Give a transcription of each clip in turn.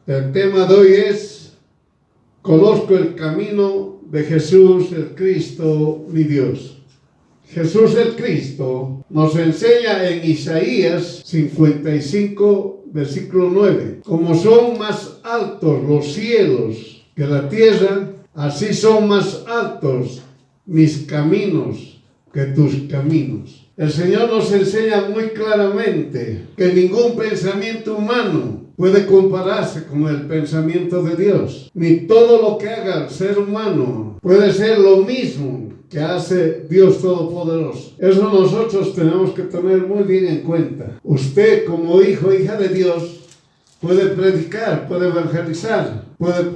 El tema de hoy es: conozco el camino de Jesús el Cristo, mi Dios. Jesús el Cristo nos enseña en Isaías 55, versículo 9. Como son más altos los cielos que la tierra, así son más altos mis caminos que tus caminos. El Señor nos enseña muy claramente que ningún pensamiento humano puede compararse con el pensamiento de Dios. Ni todo lo que haga el ser humano puede ser lo mismo que hace Dios Todopoderoso. Eso nosotros tenemos que tener muy bien en cuenta. Usted, como hijo o hija de Dios, puede predicar, puede evangelizar, puede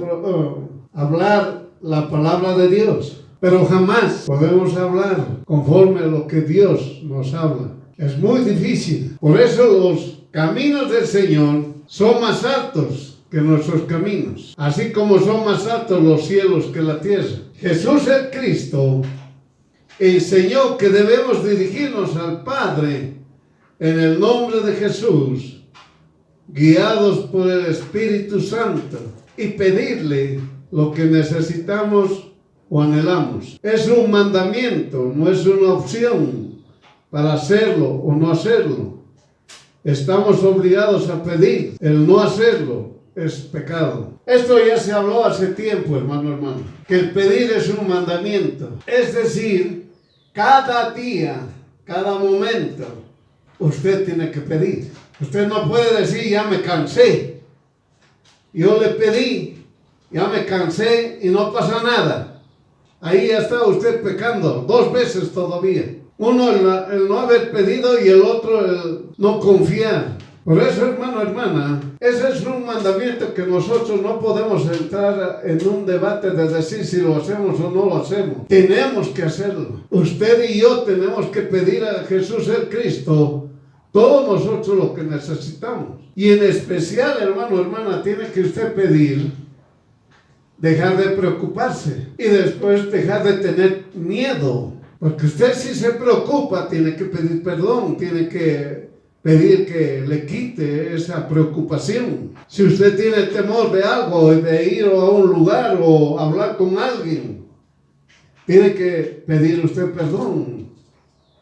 hablar la palabra de Dios, pero jamás podemos hablar conforme a lo que Dios nos habla. Es muy difícil. Por eso los caminos del Señor son más altos que nuestros caminos, así como son más altos los cielos que la tierra. Jesús el Cristo enseñó que debemos dirigirnos al Padre en el nombre de Jesús, guiados por el Espíritu Santo, y pedirle lo que necesitamos o anhelamos. Es un mandamiento, no es una opción para hacerlo o no hacerlo. Estamos obligados a pedir. El no hacerlo es pecado. Esto ya se habló hace tiempo, hermano, que el pedir es un mandamiento. Es decir, cada día, cada momento, usted tiene que pedir. Usted no puede decir: ya me cansé, yo le pedí, ya me cansé y no pasa nada. Ahí ya está usted pecando 2 veces todavía. Uno el no haber pedido y el otro el no confiar. Por eso, hermana, ese es un mandamiento que nosotros no podemos entrar en un debate de decir si lo hacemos o no lo hacemos. Tenemos que hacerlo. Usted y yo tenemos que pedir a Jesús el Cristo todo nosotros lo que necesitamos. Y en especial, hermana, tiene que usted pedir dejar de preocuparse y después dejar de tener miedo. Porque usted, si se preocupa, tiene que pedir perdón, tiene que pedir que le quite esa preocupación. Si usted tiene temor de algo, de ir a un lugar o hablar con alguien, tiene que pedir usted perdón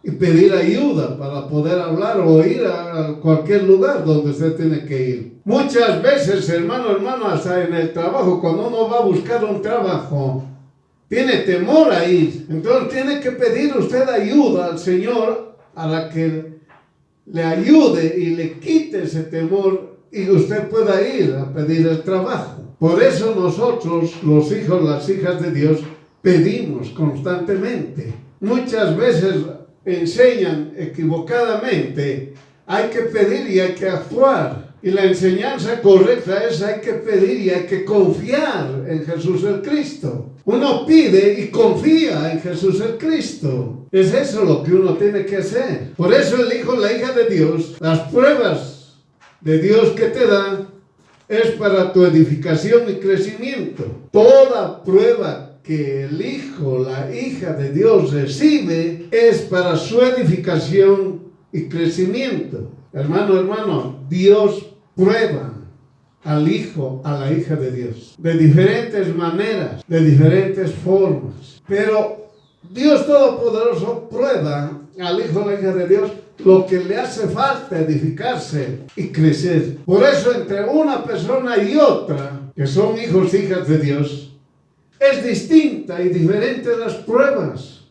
y pedir ayuda para poder hablar o ir a cualquier lugar donde usted tiene que ir. Muchas veces, hermano, hasta en el trabajo, cuando uno va a buscar un trabajo, tiene temor a ir. Entonces tiene que pedir usted ayuda al Señor para que le ayude y le quite ese temor y usted pueda ir a pedir el trabajo. Por eso nosotros, los hijos, las hijas de Dios, pedimos constantemente. Muchas veces enseñan equivocadamente: hay que pedir y hay que actuar. Y la enseñanza correcta es: hay que pedir y hay que confiar en Jesús el Cristo. Uno pide y confía en Jesús el Cristo. Es eso lo que uno tiene que hacer. Por eso el hijo, la hija de Dios, las pruebas de Dios que te da es para tu edificación y crecimiento. Toda prueba que el hijo, la hija de Dios recibe es para su edificación y crecimiento. Hermano, Dios prueba al hijo, a la hija de Dios de diferentes maneras, de diferentes formas. Pero Dios Todopoderoso prueba al hijo, a la hija de Dios, lo que le hace falta edificarse y crecer. Por eso, entre una persona y otra, que son hijos, hijas de Dios, es distinta y diferente las pruebas.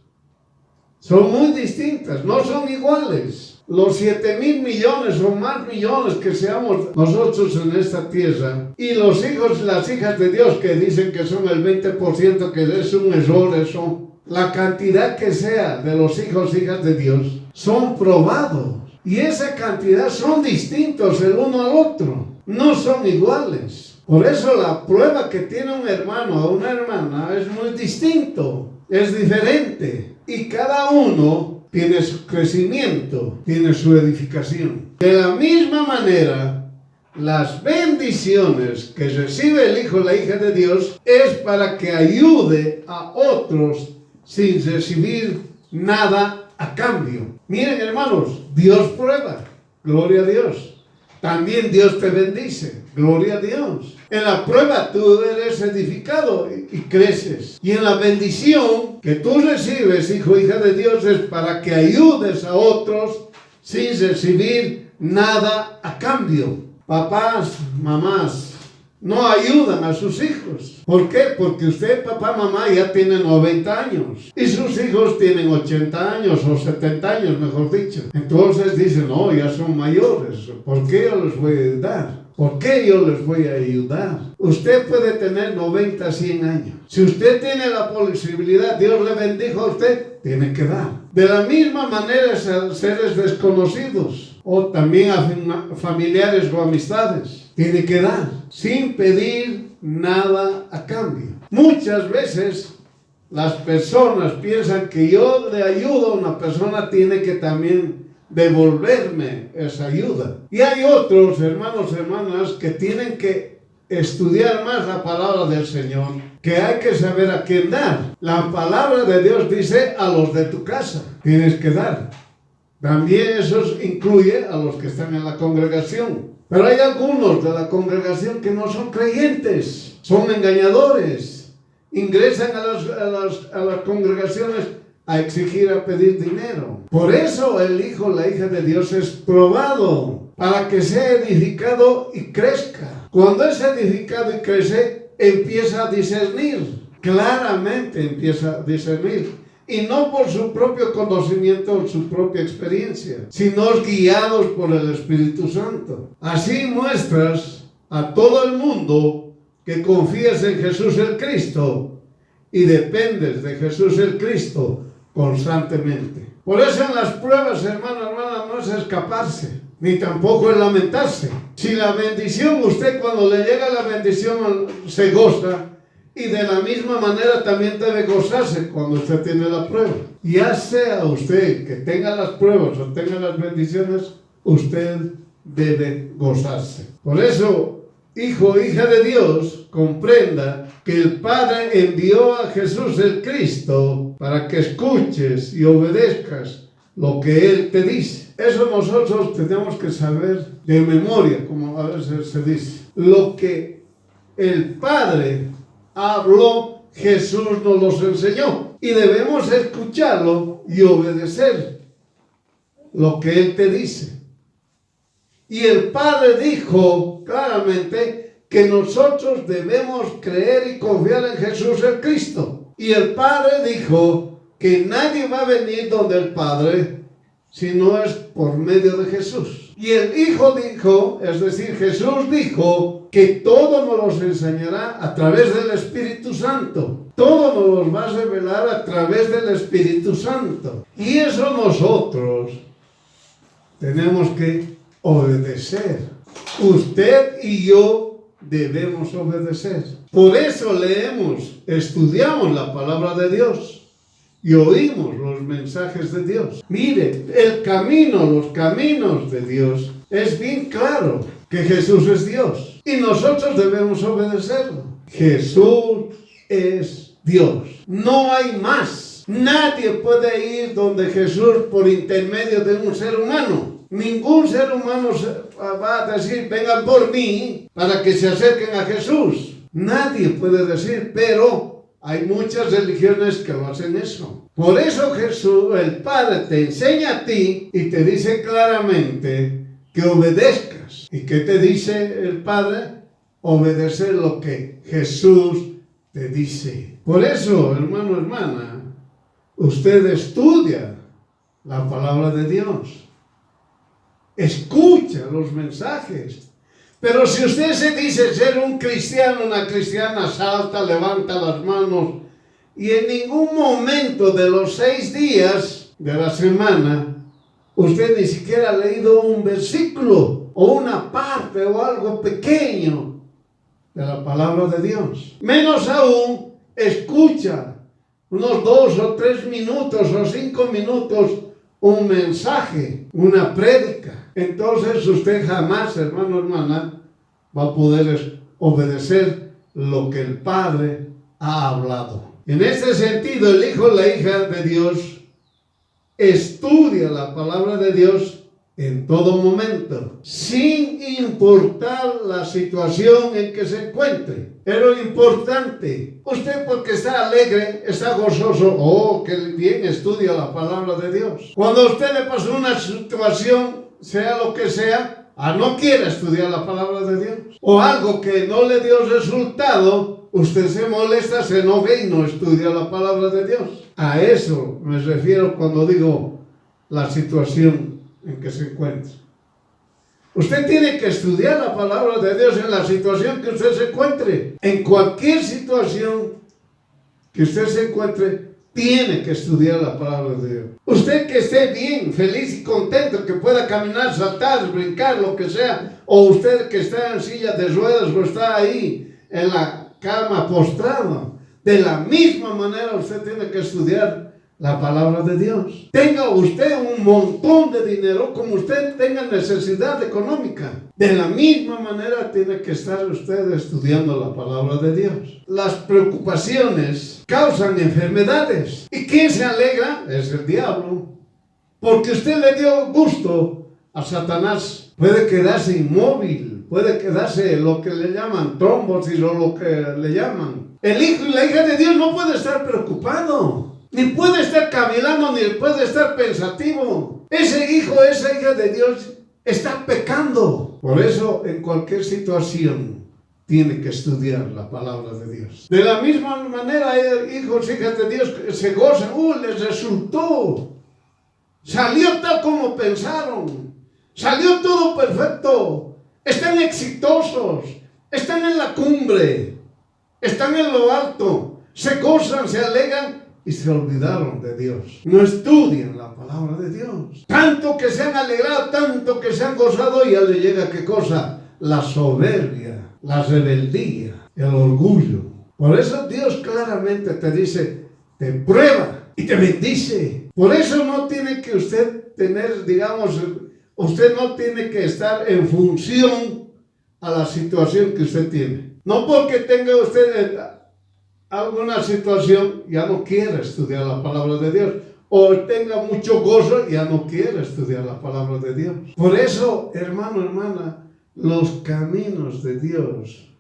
Son muy distintas, no son iguales. Los 7,000 millones o más millones que seamos nosotros en esta tierra, y los hijos y las hijas de Dios, que dicen que son el 20%, que es un error eso. La cantidad que sea de los hijos y hijas de Dios son probados. Y esa cantidad son distintos el uno al otro. No son iguales. Por eso la prueba que tiene un hermano o una hermana es muy distinto. Es diferente. Y cada uno tiene su crecimiento, tiene su edificación. De la misma manera, las bendiciones que recibe el hijo o la hija de Dios es para que ayude a otros sin recibir nada a cambio. Miren, hermanos, Dios prueba. Gloria a Dios. también Dios te bendice. Gloria a Dios. En la prueba tú eres edificado y creces. Y en la bendición que tú recibes, hijo, hija de Dios, es para que ayudes a otros sin recibir nada a cambio. Papás, mamás, no ayudan a sus hijos. ¿Por qué? Porque usted, papá, mamá, ya tiene 90 años. Y sus hijos tienen 80 años o 70 años, mejor dicho. Entonces dicen, no, ya son mayores. ¿Por qué yo les voy a ayudar? ¿Por qué yo les voy a ayudar? Usted puede tener 90, 100 años. Si usted tiene la posibilidad, Dios le bendijo a usted, tiene que dar. De la misma manera, a seres desconocidos o también a familiares o amistades, tiene que dar sin pedir nada a cambio. Muchas veces las personas piensan que yo le ayudo a una persona, tiene que también devolverme esa ayuda. Y hay otros hermanos, hermanas, que tienen que estudiar más la palabra del Señor, que hay que saber a quién dar. La palabra de Dios dice a los de tu casa, tienes que dar. También eso incluye a los que están en la congregación. Pero hay algunos de la congregación que no son creyentes, son engañadores, ingresan a las congregaciones a exigir, a pedir dinero. Por eso el hijo, la hija de Dios es probado para que sea edificado y crezca. Cuando es edificado y crece, empieza a discernir. Claramente empieza a discernir. Y no por su propio conocimiento o su propia experiencia, sino guiados por el Espíritu Santo. Así muestras a todo el mundo que confías en Jesús el Cristo y dependes de Jesús el Cristo constantemente. Por eso en las pruebas, hermano, hermana, no es escaparse, ni tampoco es lamentarse. Si la bendición, usted cuando le llega la bendición se goza, y de la misma manera también debe gozarse cuando usted tiene la prueba. Ya sea usted que tenga las pruebas o tenga las bendiciones, usted debe gozarse. Por eso, hijo, hija de Dios, comprenda que el Padre envió a Jesús el Cristo para que escuches y obedezcas lo que Él te dice. Eso nosotros tenemos que saber de memoria, como a veces se dice. Lo que el Padre habló, Jesús nos los enseñó. Y debemos escucharlo y obedecer lo que Él te dice. Y el Padre dijo claramente que nosotros debemos creer y confiar en Jesús el Cristo. Y el Padre dijo que nadie va a venir donde el Padre si no es por medio de Jesús. Y el Hijo dijo, es decir, Jesús dijo que todo nos los enseñará a través del Espíritu Santo. Todo nos los va a revelar a través del Espíritu Santo. Y eso nosotros tenemos que obedecer. Usted y yo debemos obedecer. Por eso leemos, estudiamos la palabra de Dios y oímos los mensajes de Dios. Mire, el camino, los caminos de Dios es bien claro que Jesús es Dios y nosotros debemos obedecerlo. Jesús es Dios. No hay más. Nadie puede ir donde Jesús por intermedio de un ser humano. Ningún ser humano va a decir, vengan por mí para que se acerquen a Jesús. Nadie puede decir, pero hay muchas religiones que lo hacen eso. Por eso Jesús, el Padre, te enseña a ti y te dice claramente que obedezcas. ¿Y qué te dice el Padre? Obedecer lo que Jesús te dice. Por eso, hermano, hermana, usted estudia la palabra de Dios. Escucha los mensajes. Pero si usted se dice ser un cristiano, una cristiana, salta, levanta las manos y en ningún momento de los 6 días de la semana usted ni siquiera ha leído un versículo o una parte o algo pequeño de la palabra de Dios. Menos aún escucha unos 2 o 3 minutos o 5 minutos un mensaje, una prédica. Entonces usted jamás, hermano, hermana, va a poder obedecer lo que el Padre ha hablado. En este sentido, el Hijo, la hija de Dios, estudia la palabra de Dios en todo momento, sin importar la situación en que se encuentre. Es lo importante. Usted, porque está alegre, está gozoso, oh, que bien estudia la palabra de Dios. Cuando a usted le pasó una situación, sea lo que sea, no quiere estudiar la palabra de Dios, o algo que no le dio resultado, usted se molesta, se enoja y no estudia la palabra de Dios. A eso me refiero cuando digo la situación en que se encuentra. Usted tiene que estudiar la palabra de Dios en la situación que usted se encuentre. En cualquier situación que usted se encuentre, tiene que estudiar la palabra de Dios. Usted que esté bien, feliz y contento, que pueda caminar, saltar, brincar, lo que sea, o usted que está en silla de ruedas o está ahí en la cama postrado, de la misma manera usted tiene que estudiar la palabra de Dios. Tenga usted un montón de dinero, como usted tenga necesidad económica, de la misma manera tiene que estar usted estudiando la palabra de Dios. Las preocupaciones causan enfermedades. ¿Y quién se alegra? Es el diablo. Porque usted le dio gusto a Satanás. Puede quedarse inmóvil, puede quedarse lo que le llaman trombosis o lo que le llaman. El hijo y la hija de Dios no puede estar preocupado, ni puede estar cavilando, ni puede estar pensativo. Ese hijo, esa hija de Dios está pecando. Por eso, en cualquier situación, tiene que estudiar la palabra de Dios. De la misma manera, hijos, hijas de Dios se gozan. Les resultó. Salió tal como pensaron. Salió todo perfecto. Están exitosos. Están en la cumbre. Están en lo alto. Se gozan, se alegran y se olvidaron de Dios. No estudian la palabra de Dios. Tanto que se han alegrado, tanto que se han gozado, y ya le llega, ¿qué cosa? La soberbia, la rebeldía, el orgullo. Por eso Dios claramente te dice, te prueba y te bendice. Por eso no tiene que usted tener, digamos, usted no tiene que estar en función a la situación que usted tiene. No porque tenga usted alguna situación, ya no quiere estudiar la palabra de Dios. O tenga mucho gozo, ya no quiere estudiar la palabra de Dios. Por eso, hermano, hermana, los caminos de Dios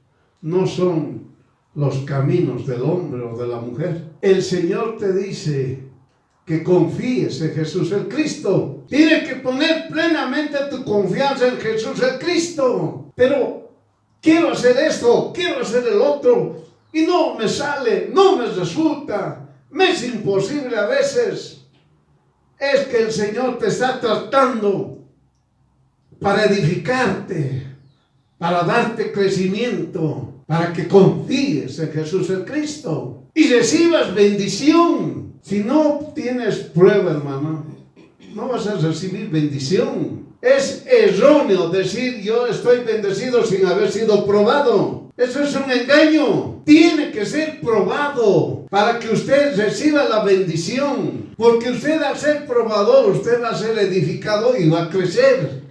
no son los caminos del hombre o de la mujer. El Señor te dice que confíes en Jesús el Cristo. Tienes que poner plenamente tu confianza en Jesús el Cristo. Pero quiero hacer esto, quiero hacer el otro, y no me sale, no me resulta, me es imposible a veces. Es que el Señor te está tratando para edificarte, para darte crecimiento, para que confíes en Jesús el Cristo y recibas bendición. Si no tienes prueba, hermano, no vas a recibir bendición. Es erróneo decir yo estoy bendecido sin haber sido probado. Eso es un engaño. Tiene que ser probado para que usted reciba la bendición. Porque usted, al ser probador, usted va a ser edificado y va a crecer.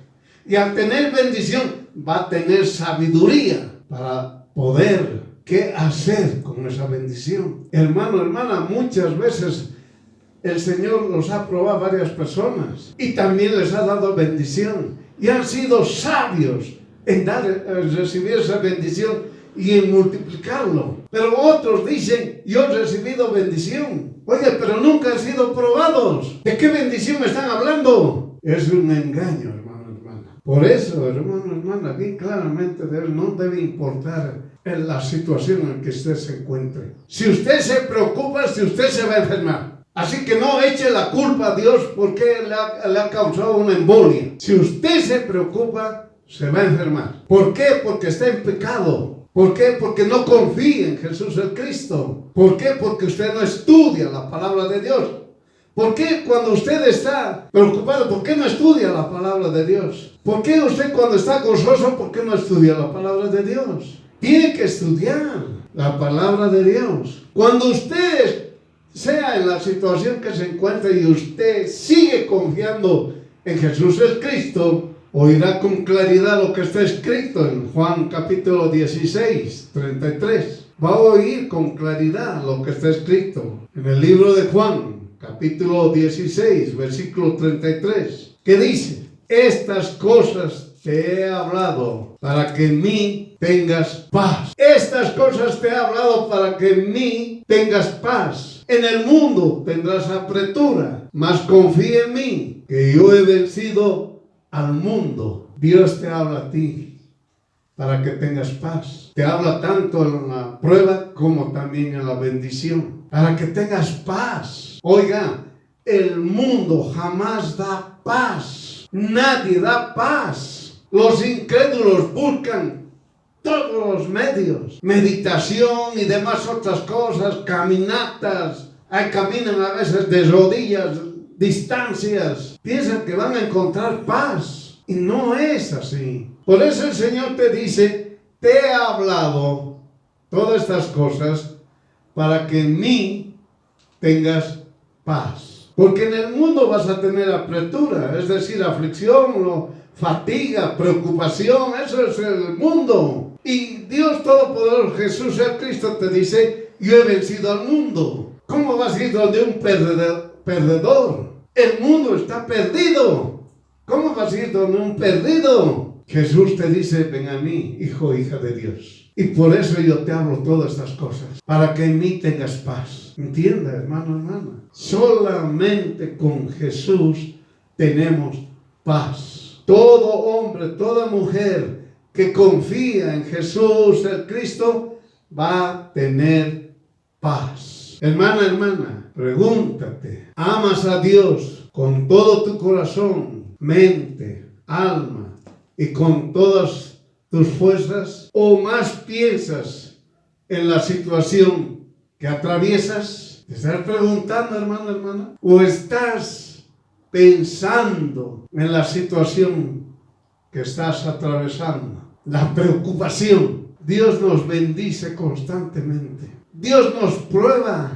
Y al tener bendición, va a tener sabiduría para poder qué hacer con esa bendición. Hermano, hermana, muchas veces el Señor los ha probado a varias personas y también les ha dado bendición. Y han sido sabios en recibir esa bendición y en multiplicarlo. Pero otros dicen, yo he recibido bendición. Oye, pero nunca han sido probados. ¿De qué bendición están hablando? Es un engaño, hermano, hermana. Por eso, hermano, hermana, bien claramente no debe importar en la situación en que usted se encuentre. Si usted se preocupa, si usted se va a enfermar. Así que no eche la culpa a Dios porque le ha causado una embolia. Si usted se preocupa, se va a enfermar. ¿Por qué? Porque está en pecado. ¿Por qué? Porque no confía en Jesús el Cristo. ¿Por qué? Porque usted no estudia la palabra de Dios. ¿Por qué cuando usted está preocupado, por qué no estudia la palabra de Dios? ¿Por qué usted cuando está gozoso, por qué no estudia la palabra de Dios? Tiene que estudiar la palabra de Dios. Cuando usted sea en la situación que se encuentre y usted sigue confiando en Jesús el Cristo, oirá con claridad lo que está escrito en Juan capítulo 16, 33. Va a oír con claridad lo que está escrito en el libro de Juan, capítulo 16, versículo 33, que dice: Estas cosas te he hablado para que en mí tengas paz. Estas cosas te he hablado para que en mí tengas paz. En el mundo tendrás apretura, mas confía en mí, que yo he vencido al mundo. Dios te habla a ti para que tengas paz. Te habla tanto en la prueba como también en la bendición, para que tengas paz. Oiga, el mundo jamás da paz. Nadie da paz. Los incrédulos buscan todos los medios, meditación y demás otras cosas, caminatas, caminan a veces de rodillas, distancias, piensan que van a encontrar paz y no es así. Por eso el Señor te dice, te he hablado todas estas cosas para que en mí tengas paz. Porque en el mundo vas a tener apretura, es decir, aflicción, fatiga, preocupación, eso es el mundo. Y Dios Todopoderoso, Jesús el Cristo, te dice, yo he vencido al mundo. ¿Cómo vas a ir donde un perdedor? El mundo está perdido. ¿Cómo vas a ir donde un perdido? Jesús te dice, ven a mí, hijo, hija de Dios. Y por eso yo te hablo todas estas cosas, para que en mí tengas paz. ¿Entiendes, hermano, hermana? Solamente con Jesús tenemos paz. Todo hombre, toda mujer que confía en Jesús el Cristo va a tener paz. Hermana, hermana, pregúntate, ¿amas a Dios con todo tu corazón, mente, alma y con todas tus fuerzas? ¿O más piensas en la situación que atraviesas? ¿Te estás preguntando, hermano, hermana? ¿O estás pensando en la situación que estás atravesando? La preocupación. Dios nos bendice constantemente. Dios nos prueba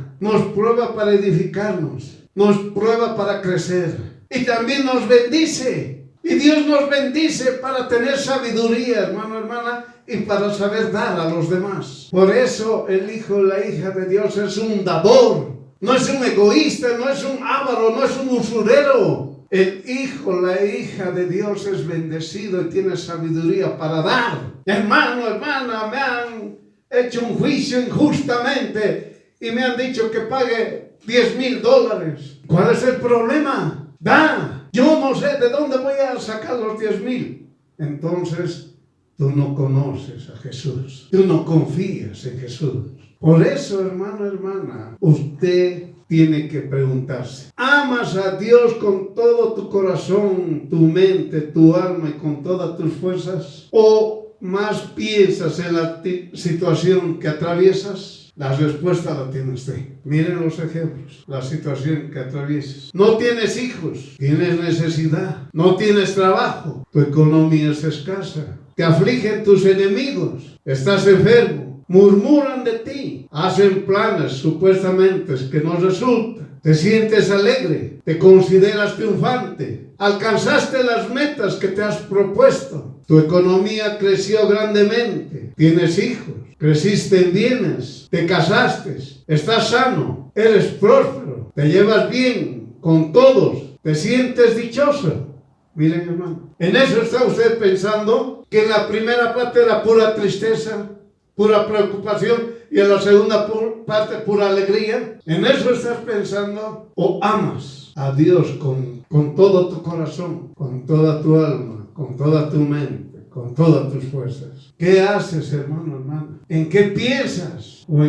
para edificarnos, nos prueba para crecer y también nos bendice. Y Dios nos bendice para tener sabiduría, hermano, hermana, y para saber dar a los demás. Por eso el hijo y la hija de Dios es un dador, no es un egoísta, no es un avaro, no es un usurero. El hijo, la hija de Dios es bendecido y tiene sabiduría para dar. Hermano, hermana, me han hecho un juicio injustamente y me han dicho que pague $10,000. ¿Cuál es el problema? Da. Yo no sé de dónde voy a sacar los 10,000. Entonces, tú no conoces a Jesús. Tú no confías en Jesús. Por eso, hermano, hermana, usted tiene que preguntarse, ¿amas a Dios con todo tu corazón, tu mente, tu alma y con todas tus fuerzas? ¿O más piensas en la situación que atraviesas? La respuesta la tiene usted. Miren los ejemplos, la situación que atraviesas. No tienes hijos, tienes necesidad. No tienes trabajo, tu economía es escasa. Te afligen tus enemigos, estás enfermo. Murmuran de ti, hacen planes supuestamente que no resultan. Te sientes alegre, te consideras triunfante, alcanzaste las metas que te has propuesto. Tu economía creció grandemente, tienes hijos, creciste en bienes, te casaste, estás sano, eres próspero, te llevas bien con todos, te sientes dichoso. Miren, hermano, en eso está usted pensando, que en la primera parte era pura tristeza, pura preocupación, y en la segunda parte pura alegría. ¿En eso estás pensando? ¿O amas a Dios con todo tu corazón, con toda tu alma, con toda tu mente, con todas tus fuerzas? ¿Qué haces, hermano, hermana? ¿En qué piensas? ¿O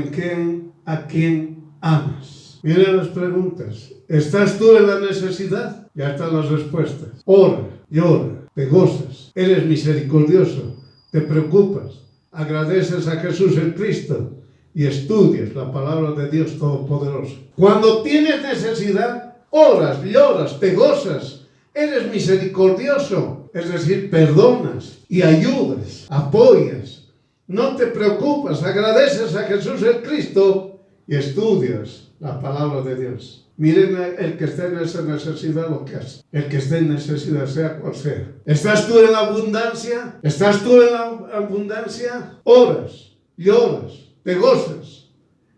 a quién amas? Miren las preguntas. ¿Estás tú en la necesidad? Ya están las respuestas. Ora, llora, te gozas, eres misericordioso, te preocupas, agradeces a Jesús el Cristo y estudias la palabra de Dios Todopoderoso. Cuando tienes necesidad, oras, lloras, te gozas, eres misericordioso, es decir, perdonas y ayudas, apoyas, no te preocupas, agradeces a Jesús el Cristo y estudias la palabra de Dios. Miren el que esté en esa necesidad lo que hace. El que esté en necesidad, sea cual sea. ¿Estás tú en la abundancia? ¿Estás tú en la abundancia? Oras, lloras, te gozas,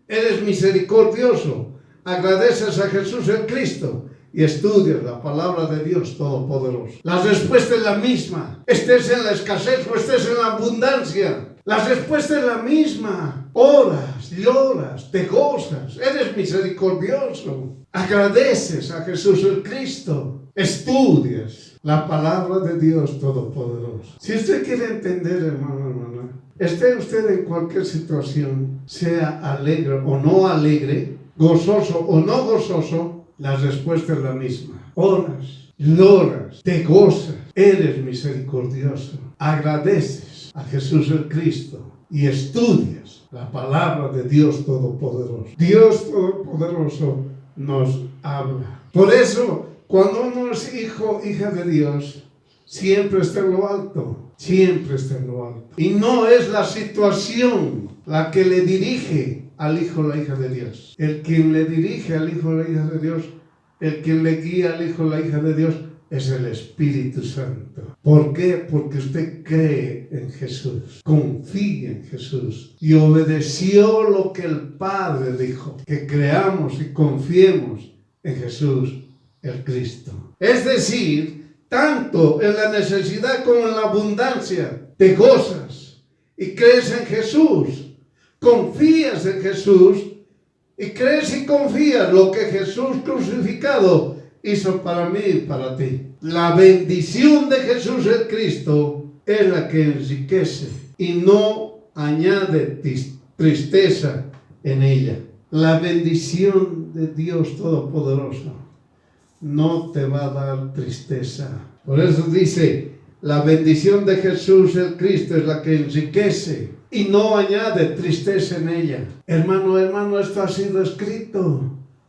eres misericordioso, agradeces a Jesús el Cristo y estudias la palabra de Dios Todopoderoso. La respuesta es la misma. Estés en la escasez o estés en la abundancia. La respuesta es la misma. Oras, lloras, te gozas, eres misericordioso. Agradeces a Jesús el Cristo. Estudias la palabra de Dios Todopoderoso. Si usted quiere entender, hermano, esté usted en cualquier situación, sea alegre o no alegre, gozoso o no gozoso, la respuesta es la misma. Oras, lloras, te gozas, eres misericordioso, agradeces a Jesús el Cristo y estudias la palabra de Dios Todopoderoso. Dios Todopoderoso nos habla. Por eso, cuando uno es hijo, hija de Dios, siempre está en lo alto. Siempre está en lo alto. Y no es la situación la que le dirige al hijo o la hija de Dios. El quien le dirige al hijo o la hija de Dios, el quien le guía al hijo o la hija de Dios, es el Espíritu Santo. ¿Por qué? Porque usted cree en Jesús, confía en Jesús y obedeció lo que el Padre dijo, que creamos y confiemos en Jesús el Cristo. Es decir, tanto en la necesidad como en la abundancia, te gozas y crees en Jesús, confías en Jesús y crees y confías lo que Jesús crucificado hizo para mí y para ti. La bendición de Jesús el Cristo es la que enriquece y no añade tristeza en ella. La bendición de Dios Todopoderoso no te va a dar tristeza. Por eso dice, la bendición de Jesús el Cristo es la que enriquece y no añade tristeza en ella. Hermano, esto ha sido escrito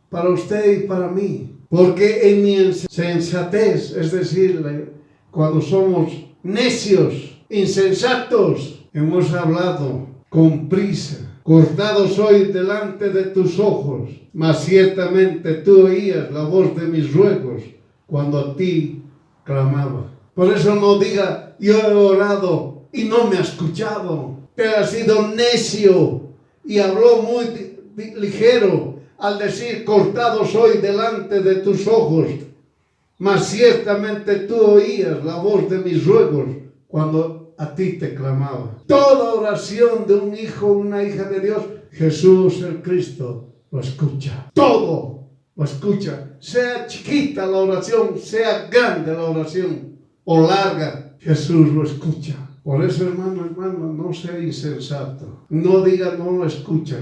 para usted y para mí. Porque en mi insensatez, es decir, cuando somos necios, insensatos, hemos hablado con prisa. Cortado soy delante de tus ojos, mas ciertamente tú oías la voz de mis ruegos cuando a ti clamaba. Por eso no diga, yo he orado y no me ha escuchado. Te ha sido necio y habló muy ligero al decir, cortado soy delante de tus ojos, mas ciertamente tú oías la voz de mis ruegos cuando a ti te clamaba. Toda oración de un hijo o una hija de Dios, Jesús el Cristo lo escucha. Todo lo escucha. Sea chiquita la oración, sea grande la oración o larga, Jesús lo escucha. Por eso, hermano, no sea insensato. No diga no escucha.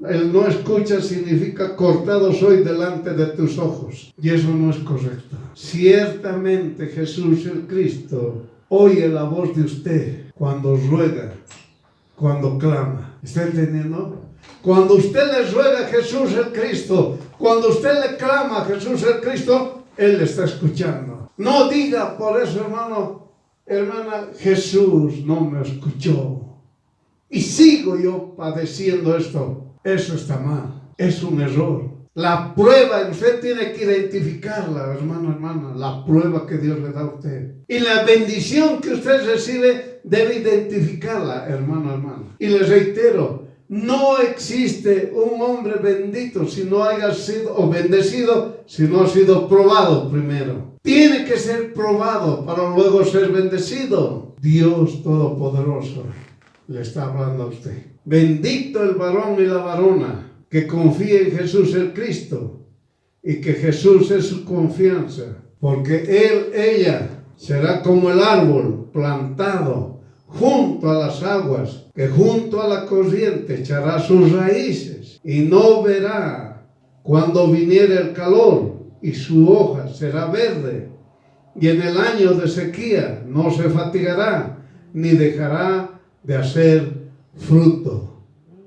El no escucha significa cortado soy delante de tus ojos. Y eso no es correcto. Ciertamente Jesús el Cristo oye la voz de usted cuando ruega, cuando clama. ¿Está entendiendo? Cuando usted le ruega a Jesús el Cristo, cuando usted le clama a Jesús el Cristo, Él le está escuchando. No diga por eso, hermana, Jesús no me escuchó. Y sigo yo padeciendo esto. Eso está mal, es un error. La prueba, usted tiene que identificarla, hermana, la prueba que Dios le da a usted. Y la bendición que usted recibe debe identificarla, hermano. Y les reitero, no existe un hombre bendito si no haya sido, o bendecido, si no ha sido probado primero. Tiene que ser probado para luego ser bendecido. Dios Todopoderoso le está hablando a usted. Bendito el varón y la varona que confía en Jesús el Cristo y que Jesús es su confianza, porque ella será como el árbol plantado junto a las aguas, que junto a la corriente echará sus raíces y no verá cuando viniere el calor, y su hoja será verde, y en el año de sequía no se fatigará ni dejará de hacer fruto.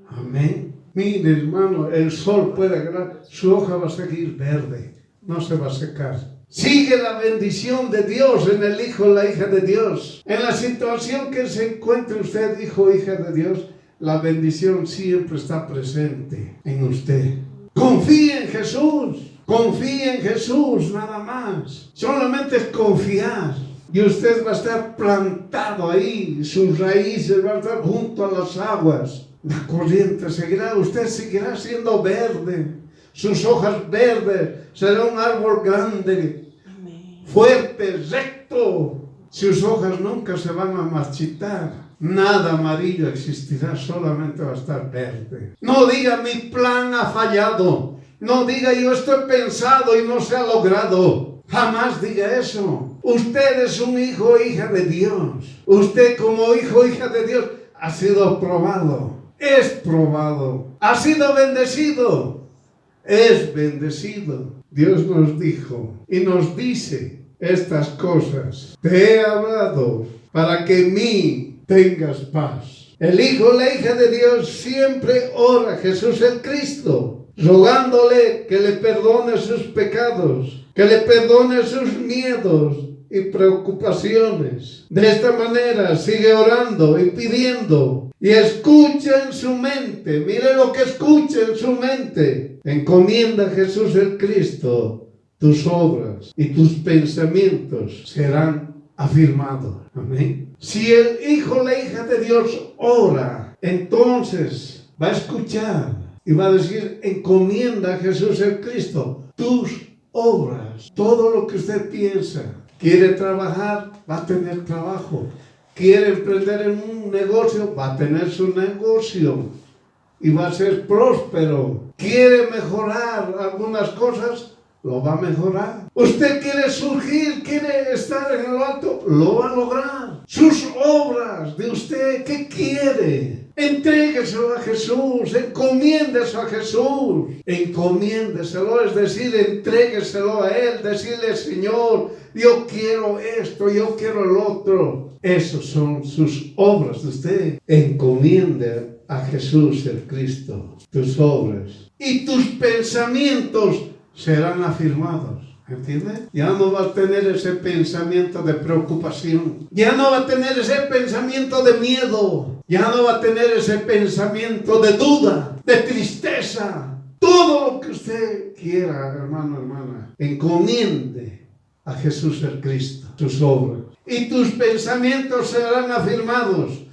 Amén. Mire, hermano, el sol puede agarrar, su hoja va a seguir verde, no se va a secar. Sigue la bendición de Dios en el hijo o la hija de Dios. En la situación que se encuentre usted, hijo o hija de Dios, la bendición siempre está presente en usted. Confíe en Jesús, nada más. Solamente es confiar. Y usted va a estar plantado ahí, sus raíces van a estar junto a las aguas. La corriente seguirá, usted seguirá siendo verde. sus hojas verdes, será un árbol grande, fuerte, recto. Sus hojas nunca se van a marchitar. Nada amarillo existirá, solamente va a estar verde. No diga mi plan ha fallado. No diga yo estoy pensado y no se ha logrado. Jamás diga eso. Usted es un hijo o hija de Dios. Usted como hijo o hija de Dios ha sido probado. Es probado. Ha sido bendecido. Es bendecido. Dios nos dijo y nos dice estas cosas. Te he hablado para que en mí tengas paz. El hijo o la hija de Dios siempre ora a Jesús el Cristo, rogándole que le perdone sus pecados, que le perdone sus miedos y preocupaciones. De esta manera sigue orando y pidiendo y escucha en su mente. Mire lo que escucha en su mente. Encomienda a Jesús el Cristo tus obras y tus pensamientos serán afirmados. Amén. Si el hijo o la hija de Dios ora, entonces va a escuchar y va a decir, encomienda a Jesús el Cristo tus obras, todo lo que usted piensa. Quiere trabajar, va a tener trabajo. Quiere emprender en un negocio, va a tener su negocio y va a ser próspero. Quiere mejorar algunas cosas, lo va a mejorar. Usted quiere surgir, quiere estar en lo alto, lo va a lograr. Sus obras de usted, ¿qué quiere? Entrégueselo a Jesús, encomiéndeselo a Jesús. Encomiéndeselo, es decir, entrégueselo a Él, decirle, Señor, yo quiero esto, yo quiero el otro. Esas son sus obras de usted. Encomiende a Jesús el Cristo tus obras y tus pensamientos serán afirmados. ¿Entiendes? Ya no va a tener ese pensamiento de preocupación. Ya no va a tener ese pensamiento de miedo. Ya no va a tener ese pensamiento de duda, de tristeza. Todo lo que usted quiera, hermano, hermana, encomiende a Jesús el Cristo tus obras. Y tus pensamientos serán afirmados.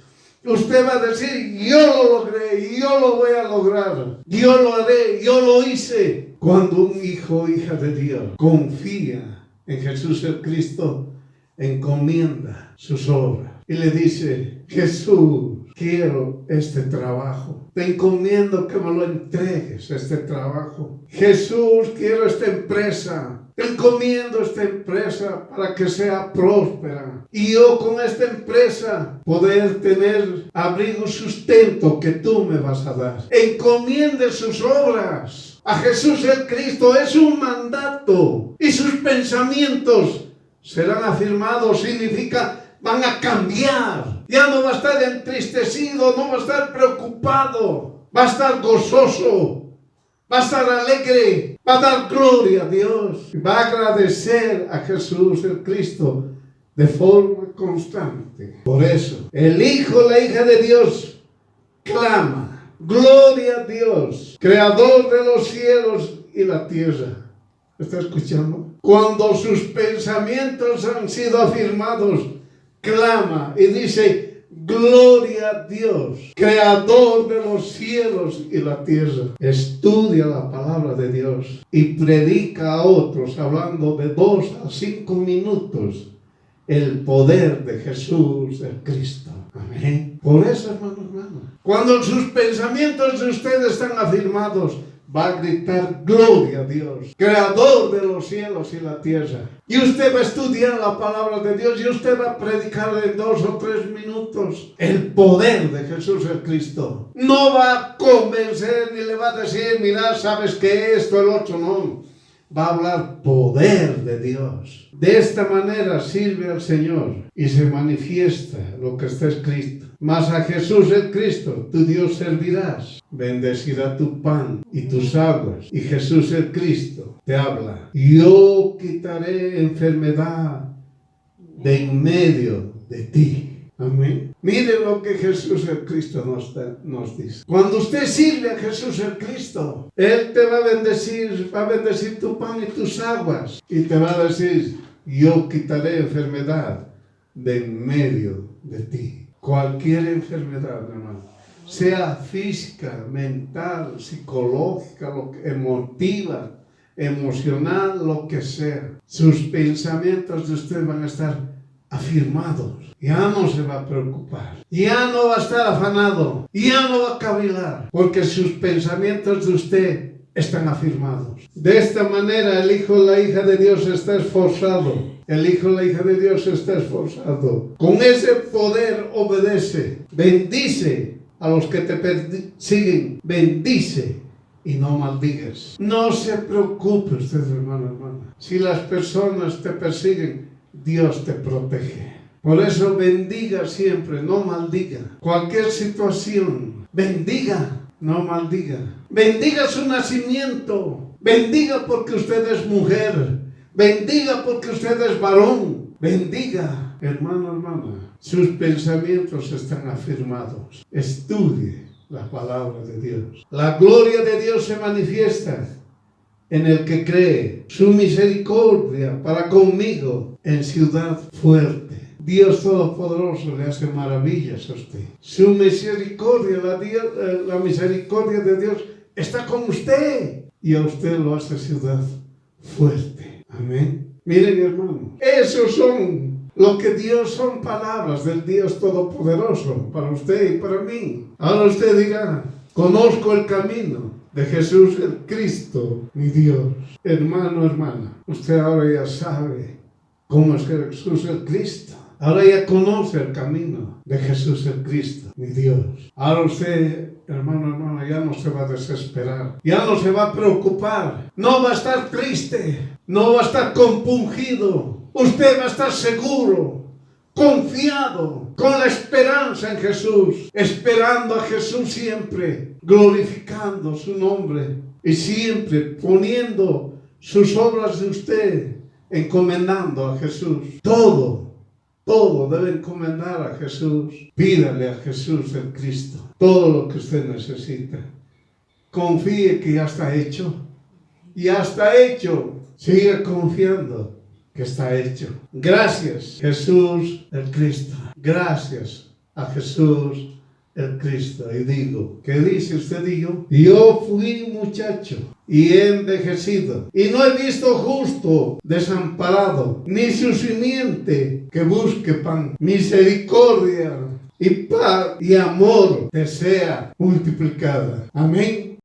Usted va a decir, yo lo logré, yo lo voy a lograr, yo lo haré, yo lo hice. Cuando un hijo o hija de Dios confía en Jesús el Cristo, encomienda sus obras y le dice, Jesús, quiero este trabajo. Te encomiendo que me lo entregues, este trabajo. Jesús, quiero esta empresa. Te encomiendo esta empresa para que sea próspera. Y yo con esta empresa poder tener abrigo y sustento que tú me vas a dar. Encomiende sus obras a Jesús el Cristo. Es un mandato. Y sus pensamientos serán afirmados. Significa van a cambiar. Ya no va a estar entristecido, no va a estar preocupado. Va a estar gozoso. Va a estar alegre, va a dar gloria a Dios, va a agradecer a Jesús el Cristo de forma constante. Por eso, el hijo o la hija de Dios clama, gloria a Dios, creador de los cielos y la tierra. ¿Está escuchando? Cuando sus pensamientos han sido afirmados, clama y dice, gloria a Dios, creador de los cielos y la tierra. Estudia la palabra de Dios y predica a otros, hablando de 2 a 5 minutos, el poder de Jesús, el Cristo. Amén. Por eso, hermano, cuando sus pensamientos de ustedes están afirmados, va a gritar gloria a Dios, creador de los cielos y la tierra. Y usted va a estudiar la palabra de Dios y usted va a predicar en 2 o 3 minutos el poder de Jesús el Cristo. No va a convencer ni le va a decir, mira, sabes que esto, el otro, no. Va a hablar poder de Dios. De esta manera sirve al Señor y se manifiesta lo que está escrito. Mas a Jesús el Cristo, tu Dios servirás. Bendecirá tu pan y tus aguas. Y Jesús el Cristo te habla. Yo quitaré enfermedad de en medio de ti. Amén. Miren lo que Jesús el Cristo nos dice. Cuando usted sirve a Jesús el Cristo, Él te va a bendecir tu pan y tus aguas. Y te va a decir, yo quitaré enfermedad de en medio de ti. Cualquier enfermedad, hermano. sea física, mental, psicológica, emotiva, emocional, lo que sea. Sus pensamientos de usted van a estar afirmados. Ya no se va a preocupar. Ya no va a estar afanado. Ya no va a cavilar. Porque sus pensamientos de usted están afirmados. De esta manera el hijo o la hija de Dios está esforzado. El hijo o la hija de Dios está esforzado. Con ese poder obedece. Bendice a los que te persiguen. Bendice y no maldigas. No se preocupe usted, hermano, hermana. Si las personas te persiguen, Dios te protege. Por eso bendiga siempre, no maldiga. Cualquier situación, bendiga, no maldiga. Bendiga su nacimiento. Bendiga porque usted es mujer. Bendiga porque usted es varón. Bendiga, hermano, hermana. Sus pensamientos están afirmados. Estudie la palabra de Dios. La gloria de Dios se manifiesta en el que cree. Su misericordia para conmigo en ciudad fuerte. Dios Todopoderoso le hace maravillas a usted. Su misericordia, la misericordia de Dios está con usted. Y a usted lo hace ciudad fuerte. Amén. Miren, hermano, esos son lo que Dios, son palabras del Dios Todopoderoso para usted y para mí. Ahora usted dirá, conozco el camino de Jesús el Cristo, mi Dios. Hermano, hermana, usted ahora ya sabe cómo es Jesús el Cristo. Ahora ya conoce el camino de Jesús el Cristo, mi Dios. Ahora usted, hermano, hermana, ya no se va a desesperar. Ya no se va a preocupar. No va a estar triste. No va a estar compungido. Usted va a estar seguro, confiado, con la esperanza en Jesús, esperando a Jesús siempre, glorificando su nombre y siempre poniendo sus obras de usted, encomendando a Jesús. Todo debe encomendar a Jesús. Pídale a Jesús el Cristo todo lo que usted necesita. Confíe que ya está hecho. Ya está hecho. Siga confiando que está hecho. Gracias, Jesús el Cristo. Gracias a Jesús el Cristo. Y digo, ¿qué dice usted y yo? Yo fui muchacho y he envejecido, y no he visto justo desamparado, ni su simiente que busque pan. Misericordia y paz y amor te sea multiplicada. Amén.